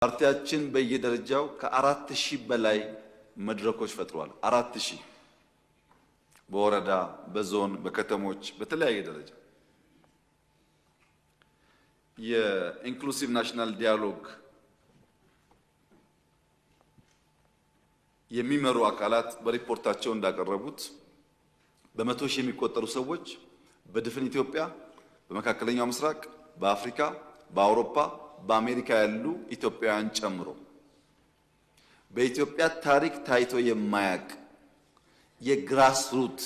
ፓርቲያችን በየደረጃው ከ4000 በላይ መድረኮች ፈጥሯል። 4000 በወረዳ በዞን በከተሞች በተለያየ ደረጃ የኢንክሉሲቭ ናሽናል ዲያሎግ የሚመሩ አካላት በሪፖርታቸው እንዳቀረቡት በመቶ ሺህ የሚቆጠሩ ሰዎች በድፍን ኢትዮጵያ፣ በመካከለኛው ምስራቅ፣ በአፍሪካ፣ በአውሮፓ፣ በአሜሪካ ያሉ ኢትዮጵያውያን ጨምሮ በኢትዮጵያ ታሪክ ታይቶ የማያቅ የግራስ ሩት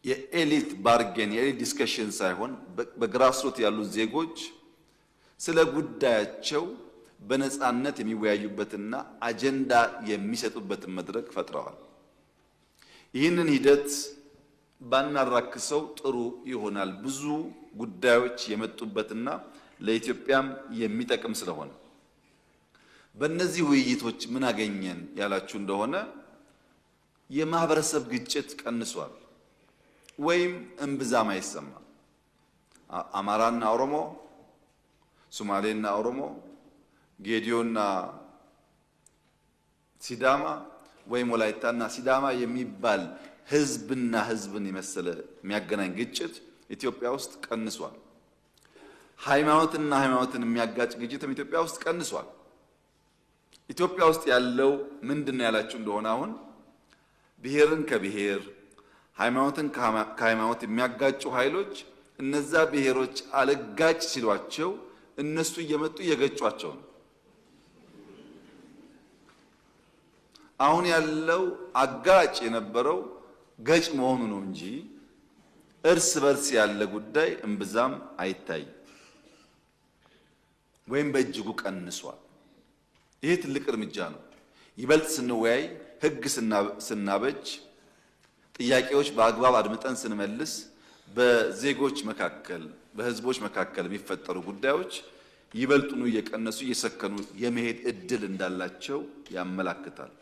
የኤሊት ባርጌን የኤሊት ዲስከሽን ሳይሆን በግራስ ሩት ያሉ ዜጎች ስለ ጉዳያቸው በነፃነት የሚወያዩበትና አጀንዳ የሚሰጡበትን መድረክ ፈጥረዋል። ይህንን ሂደት ባናራክሰው ጥሩ ይሆናል። ብዙ ጉዳዮች የመጡበትና ለኢትዮጵያም የሚጠቅም ስለሆነ በእነዚህ ውይይቶች ምን አገኘን ያላችሁ እንደሆነ የማህበረሰብ ግጭት ቀንሷል ወይም እምብዛም አይሰማም። አማራና ኦሮሞ፣ ሶማሌና ኦሮሞ፣ ጌዲዮና ሲዳማ ወይም ወላይታና ሲዳማ የሚባል ህዝብና ህዝብን የመሰለ የሚያገናኝ ግጭት ኢትዮጵያ ውስጥ ቀንሷል። ሃይማኖትና ሃይማኖትን የሚያጋጭ ግጭትም ኢትዮጵያ ውስጥ ቀንሷል። ኢትዮጵያ ውስጥ ያለው ምንድነው ያላችሁ እንደሆነ አሁን ብሔርን ከብሔር ሃይማኖትን ከሃይማኖት የሚያጋጩ ኃይሎች እነዛ ብሔሮች አለጋጭ ሲሏቸው እነሱ እየመጡ እየገጯቸው ነው። አሁን ያለው አጋጭ የነበረው ገጭ መሆኑ ነው እንጂ እርስ በርስ ያለ ጉዳይ እምብዛም አይታይ ወይም በእጅጉ ቀንሷል። ይሄ ትልቅ እርምጃ ነው። ይበልጥ ስንወያይ ህግ ስናበጅ ጥያቄዎች በአግባብ አድምጠን ስንመልስ በዜጎች መካከል በህዝቦች መካከል የሚፈጠሩ ጉዳዮች ይበልጡኑ እየቀነሱ እየሰከኑ የመሄድ እድል እንዳላቸው ያመላክታል።